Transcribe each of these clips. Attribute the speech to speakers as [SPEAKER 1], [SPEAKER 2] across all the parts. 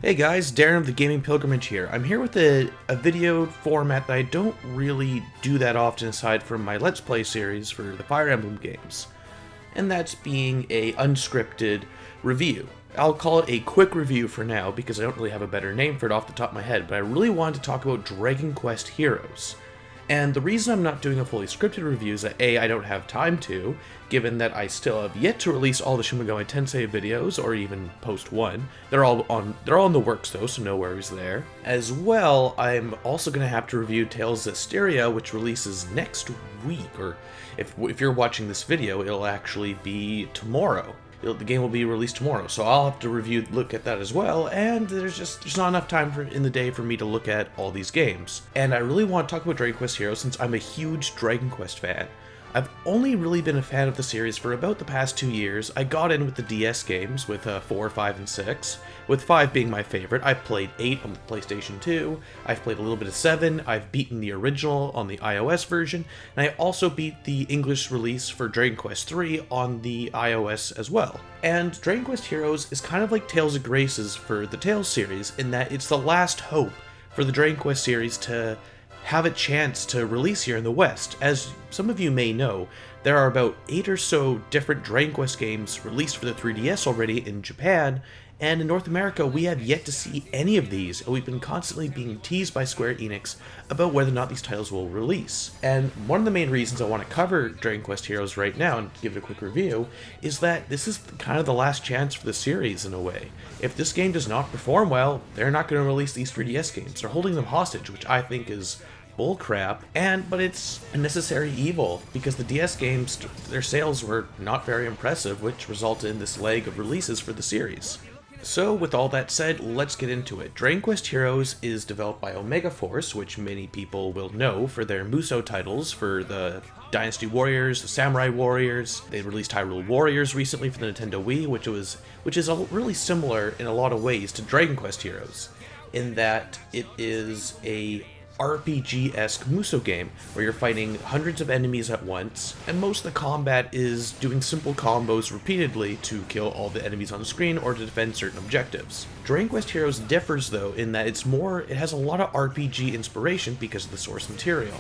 [SPEAKER 1] Hey guys, Darren of the Gaming Pilgrimage here. I'm here with a video format that I don't really do that often aside from my Let's Play series for the Fire Emblem games. And that's being a unscripted review. I'll call it a quick review for now because I don't really have a better name for it off the top of my head, but I really wanted to talk about Dragon Quest Heroes. And the reason I'm not doing a fully scripted review is that A, I don't have time to, given that I still have yet to release all the Shin Megami Tensei videos, or even post one. They're all in the works though, so no worries there. As well, I'm also going to have to review Tales of Zestiria, which releases next week, or if you're watching this video, it'll actually be tomorrow. The game will be released tomorrow, so I'll have to look at that as well, and there's not enough time in the day for me to look at all these games. And I really want to talk about Dragon Quest Heroes since I'm a huge Dragon Quest fan. I've only really been a fan of the series for about the past 2 years. I got in with the DS games with 4, 5, and 6, with 5 being my favorite. I've played 8 on the PlayStation 2, I've played a little bit of 7, I've beaten the original on the iOS version, and I also beat the English release for Dragon Quest 3 on the iOS as well. And Dragon Quest Heroes is kind of like Tales of Graces for the Tales series in that it's the last hope for the Dragon Quest series to have a chance to release here in the West. As some of you may know, there are about 8 or so different Dragon Quest games released for the 3DS already in Japan, and in North America we have yet to see any of these, and we've been constantly being teased by Square Enix about whether or not these titles will release. And one of the main reasons I want to cover Dragon Quest Heroes right now and give it a quick review is that this is kind of the last chance for the series in a way. If this game does not perform well, they're not going to release these 3DS games. They're holding them hostage, which I think is bullcrap, but it's a necessary evil because the DS games, their sales were not very impressive, which resulted in this leg of releases for the series. So with all that said, let's get into it. Dragon Quest Heroes is developed by Omega Force, which many people will know for their Musou titles for the Dynasty Warriors, the Samurai Warriors. They released Hyrule Warriors recently for the Nintendo Wii, which is really similar in a lot of ways to Dragon Quest Heroes, in that it is a RPG-esque Musou game, where you're fighting hundreds of enemies at once, and most of the combat is doing simple combos repeatedly to kill all the enemies on the screen or to defend certain objectives. Dragon Quest Heroes differs though in that it has a lot of RPG inspiration because of the source material.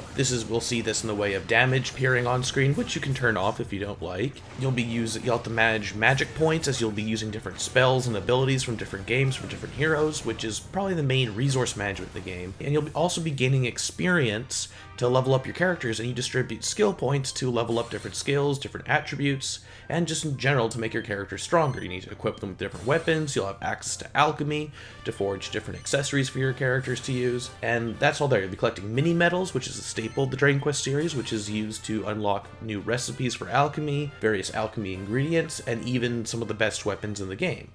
[SPEAKER 1] We'll see this in the way of damage appearing on screen, which you can turn off if you don't like. You'll have to manage magic points as you'll be using different spells and abilities from different games from different heroes, which is probably the main resource management in the game. And you'll also be gaining experience to level up your characters, and you distribute skill points to level up different skills, different attributes, and just in general to make your character stronger. You need to equip them with different weapons, you'll have access to alchemy to forge different accessories for your characters to use, and that's all there. You'll be collecting mini medals, which is a staple of the Dragon Quest series, which is used to unlock new recipes for alchemy, various alchemy ingredients, and even some of the best weapons in the game.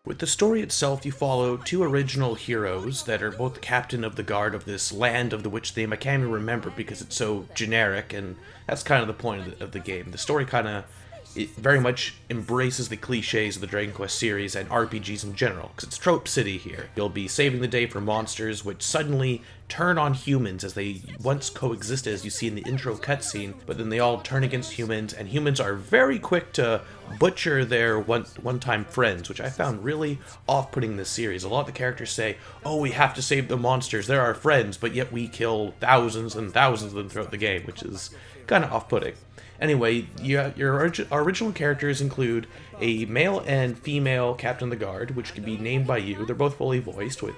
[SPEAKER 1] With the story itself, you follow 2 original heroes that are both the captain of the guard of this land of the which name I can't even remember because it's so generic, and that's kind of the point of the game. The story it very much embraces the cliches of the Dragon Quest series and RPGs in general, because it's Trope City here. You'll be saving the day for monsters which suddenly turn on humans as they once coexisted, as you see in the intro cutscene, but then they all turn against humans, and humans are very quick to butcher their one-time friends, which I found really off-putting in this series. A lot of the characters say, oh, we have to save the monsters, they're our friends, but yet we kill thousands and thousands of them throughout the game, which is kind of off-putting. Anyway, your original characters include a male and female captain of the guard, which can be named by you. They're both fully voiced with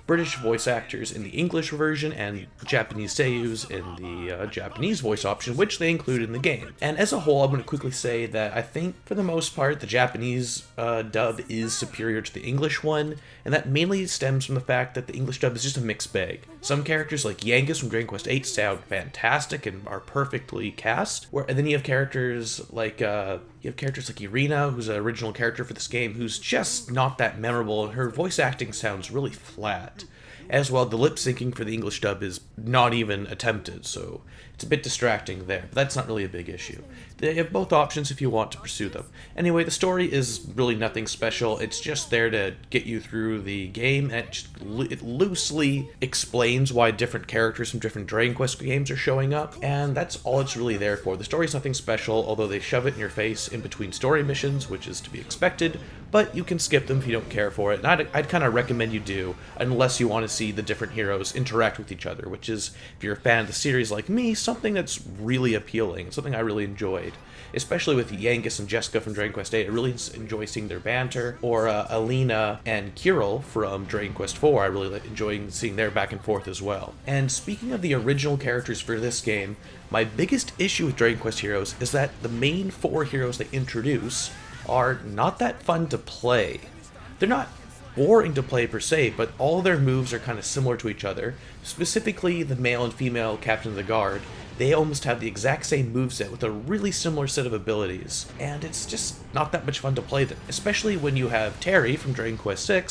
[SPEAKER 1] British voice actors in the English version and Japanese seiyus in the Japanese voice option, which they include in the game. And as a whole, I'm going to quickly say that I think, for the most part, the Japanese dub is superior to the English one, and that mainly stems from the fact that the English dub is just a mixed bag. Some characters like Yangus from Dragon Quest VIII sound fantastic and are perfectly cast, and then you have characters like Irina, who's an original character for this game, who's just not that memorable, and her voice acting sounds really flat. As well, the lip syncing for the English dub is not even attempted, so It's a bit distracting there, but that's not really a big issue. They have both options if you want to pursue them. Anyway, the story is really nothing special. It's just there to get you through the game, and it loosely explains why different characters from different Dragon Quest games are showing up, and that's all it's really there for. The story's nothing special, although they shove it in your face in between story missions, which is to be expected, but you can skip them if you don't care for it, and I'd kind of recommend you do, unless you want to see the different heroes interact with each other, which is, if you're a fan of the series like me, something that's really appealing, something I really enjoyed. Especially with Yangus and Jessica from Dragon Quest VIII, I really enjoy seeing their banter, or Alina and Kirill from Dragon Quest IV, I really enjoy seeing their back and forth as well. And speaking of the original characters for this game, my biggest issue with Dragon Quest Heroes is that the main 4 heroes they introduce are not that fun to play. They're not boring to play per se, but all their moves are kind of similar to each other. Specifically, the male and female Captain of the Guard, they almost have the exact same moveset with a really similar set of abilities, and it's just not that much fun to play them, especially when you have Terry from Dragon Quest VI,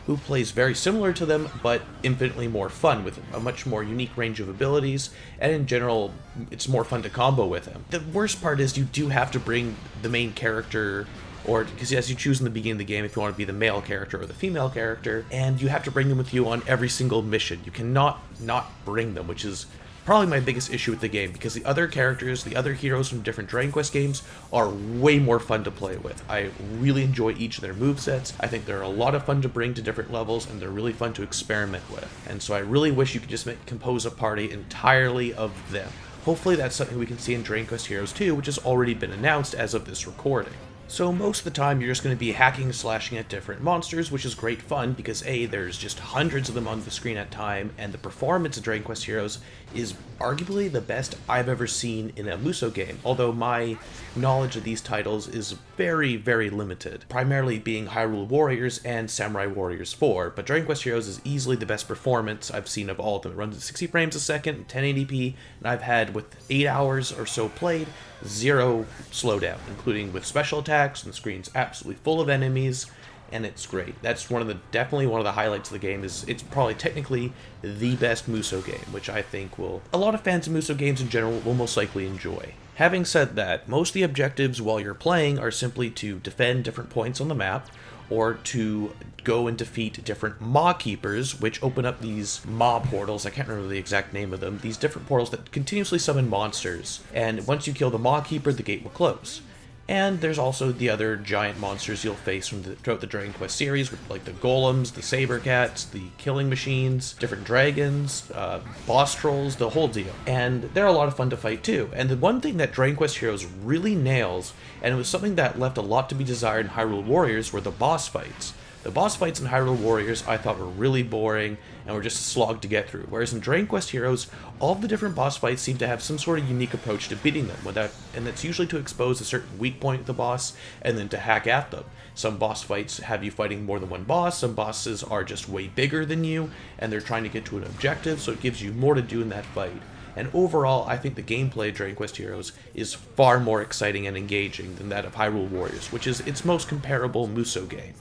[SPEAKER 1] who plays very similar to them, but infinitely more fun, with a much more unique range of abilities, and in general, it's more fun to combo with him. The worst part is you do have to bring the main character, or because as you choose in the beginning of the game if you want to be the male character or the female character, and you have to bring them with you on every single mission. You cannot not bring them, which is probably my biggest issue with the game, because the other characters, the other heroes from different Dragon Quest games are way more fun to play with. I really enjoy each of their movesets. I think they're a lot of fun to bring to different levels, and they're really fun to experiment with. And so I really wish you could just compose a party entirely of them. Hopefully that's something we can see in Dragon Quest Heroes 2, which has already been announced as of this recording. So most of the time you're just going to be hacking and slashing at different monsters, which is great fun because A, there's just hundreds of them on the screen at a time, and the performance of Dragon Quest Heroes is arguably the best I've ever seen in a Musou game, although my knowledge of these titles is very, very limited, primarily being Hyrule Warriors and Samurai Warriors 4, but Dragon Quest Heroes is easily the best performance I've seen of all of them. It runs at 60 frames a second, 1080p, and I've had, with 8 hours or so played, 0 slowdown, including with special attacks, and the screen's absolutely full of enemies, and it's great. That's definitely one of the highlights of the game. It's probably technically the best Musou game, which I think a lot of fans of Musou games in general will most likely enjoy. Having said that, most of the objectives while you're playing are simply to defend different points on the map, or to go and defeat different Maw Keepers, which open up these Maw portals. I can't remember the exact name of them. These different portals that continuously summon monsters, and once you kill the Maw Keeper, the gate will close. And there's also the other giant monsters you'll face throughout the Dragon Quest series, like the Golems, the Saber Cats, the Killing Machines, different dragons, boss trolls, the whole deal. And they're a lot of fun to fight too. And the one thing that Dragon Quest Heroes really nails, and it was something that left a lot to be desired in Hyrule Warriors, were the boss fights. The boss fights in Hyrule Warriors I thought were really boring and were just a slog to get through, whereas in Dragon Quest Heroes, all of the different boss fights seem to have some sort of unique approach to beating them, and that's usually to expose a certain weak point of the boss and then to hack at them. Some boss fights have you fighting more than one boss, some bosses are just way bigger than you, and they're trying to get to an objective, so it gives you more to do in that fight. And overall, I think the gameplay of Dragon Quest Heroes is far more exciting and engaging than that of Hyrule Warriors, which is its most comparable Musou game.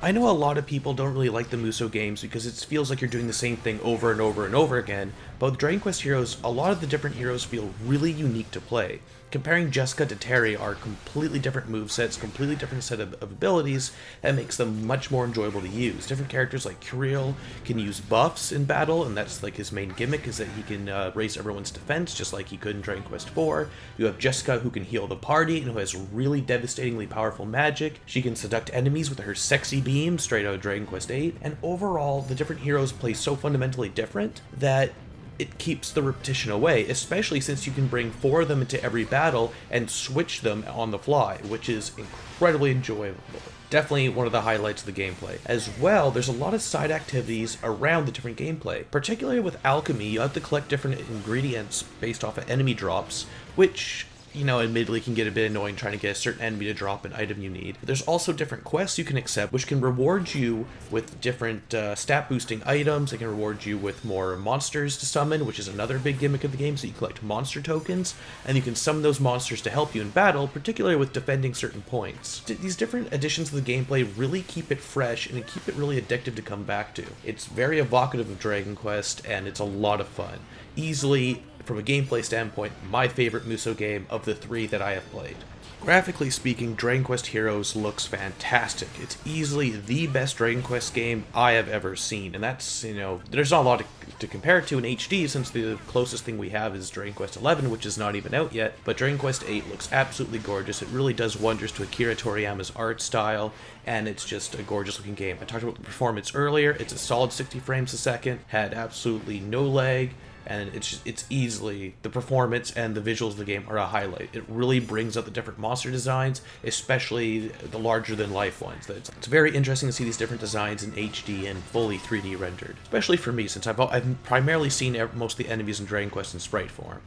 [SPEAKER 1] I know a lot of people don't really like the Musou games because it feels like you're doing the same thing over and over and over again, but with Dragon Quest Heroes, a lot of the different heroes feel really unique to play. Comparing Jessica to Terry are completely different movesets, completely different set of abilities, that makes them much more enjoyable to use. Different characters like Kirill can use buffs in battle, and that's like his main gimmick, is that he can raise everyone's defense, just like he could in Dragon Quest IV. You have Jessica, who can heal the party, and who has really devastatingly powerful magic. She can seduct enemies with her sexy beam, straight out of Dragon Quest VIII, and overall, the different heroes play so fundamentally different that it keeps the repetition away, especially since you can bring 4 of them into every battle and switch them on the fly, which is incredibly enjoyable. Definitely one of the highlights of the gameplay. As well, there's a lot of side activities around the different gameplay. Particularly with alchemy, you have to collect different ingredients based off of enemy drops, which, you know, admittedly can get a bit annoying trying to get a certain enemy to drop an item you need. There's also different quests you can accept, which can reward you with different stat boosting items. They can reward you with more monsters to summon, which is another big gimmick of the game, so you collect monster tokens, and you can summon those monsters to help you in battle, particularly with defending certain points. These different additions to the gameplay really keep it fresh, and keep it really addictive to come back to. It's very evocative of Dragon Quest, and it's a lot of fun. Easily, from a gameplay standpoint, my favorite Musou game of the 3 that I have played. Graphically speaking, Dragon Quest Heroes looks fantastic. It's easily the best Dragon Quest game I have ever seen, and that's, there's not a lot to compare it to in HD, since the closest thing we have is Dragon Quest XI, which is not even out yet, but Dragon Quest VIII looks absolutely gorgeous. It really does wonders to Akira Toriyama's art style, and it's just a gorgeous looking game. I talked about the performance earlier. It's a solid 60 frames a second, had absolutely no lag, and it's easily, the performance and the visuals of the game are a highlight. It really brings out the different monster designs, especially the larger-than-life ones. It's very interesting to see these different designs in HD and fully 3D rendered, especially for me, since I've primarily seen most of the enemies in Dragon Quest in sprite form.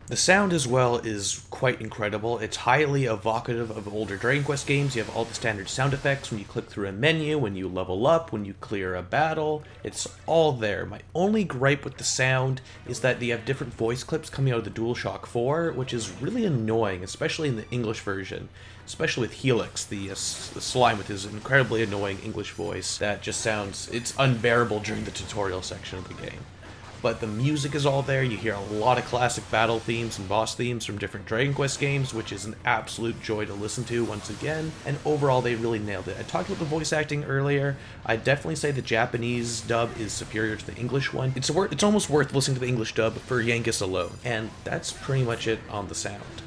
[SPEAKER 1] The sound as well is quite incredible. It's highly evocative of older Dragon Quest games. You have all the standard sound effects when you click through a menu, when you level up, when you clear a battle. It's all there. My only gripe with the sound is that you have different voice clips coming out of the DualShock 4, which is really annoying, especially in the English version. Especially with Helix, the slime with his incredibly annoying English voice that just sounds, it's unbearable during the tutorial section of the game. But the music is all there. You hear a lot of classic battle themes and boss themes from different Dragon Quest games, which is an absolute joy to listen to once again, and overall they really nailed it. I talked about the voice acting earlier. I'd definitely say the Japanese dub is superior to the English one. It's almost worth listening to the English dub for Yankees alone, and that's pretty much it on the sound.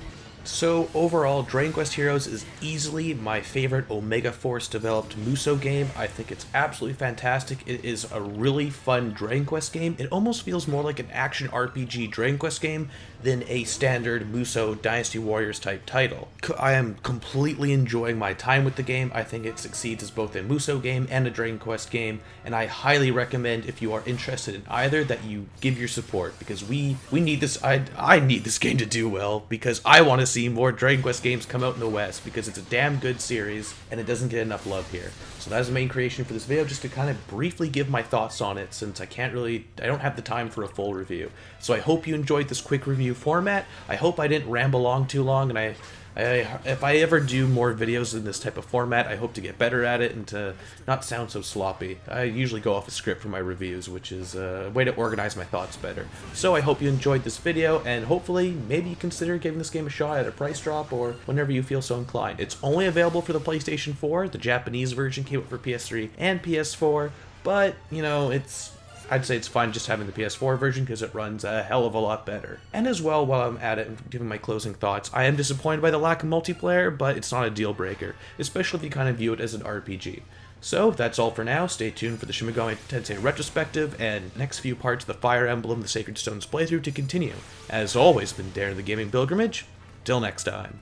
[SPEAKER 1] So overall, Dragon Quest Heroes is easily my favorite Omega Force developed Musou game. I think it's absolutely fantastic. It is a really fun Dragon Quest game. It almost feels more like an action RPG Dragon Quest game than a standard Musou Dynasty Warriors type title. I am completely enjoying my time with the game. I think it succeeds as both a Musou game and a Dragon Quest game, and I highly recommend, if you are interested in either, that you give your support, because we need this. I need this game to do well, because I want to see more Dragon Quest games come out in the West, because it's a damn good series and it doesn't get enough love here. So that is the main creation for this video, just to kind of briefly give my thoughts on it, since I don't have the time for a full review. So I hope you enjoyed this quick review format. I hope I didn't ramble on too long, and if I ever do more videos in this type of format, I hope to get better at it and to not sound so sloppy. I usually go off a script for my reviews, which is a way to organize my thoughts better. So I hope you enjoyed this video, and hopefully maybe you consider giving this game a shot at a price drop or whenever you feel so inclined. It's only available for the PlayStation 4. The Japanese version came out for PS3 and PS4, but, I'd say it's fine just having the PS4 version because it runs a hell of a lot better. And as well, while I'm at it and giving my closing thoughts, I am disappointed by the lack of multiplayer, but it's not a deal breaker, especially if you kind of view it as an RPG. So that's all for now. Stay tuned for the Shin Megami Tensei retrospective and next few parts of the Fire Emblem The Sacred Stones playthrough to continue. As always, been Darren the Gaming Pilgrimage. Till next time.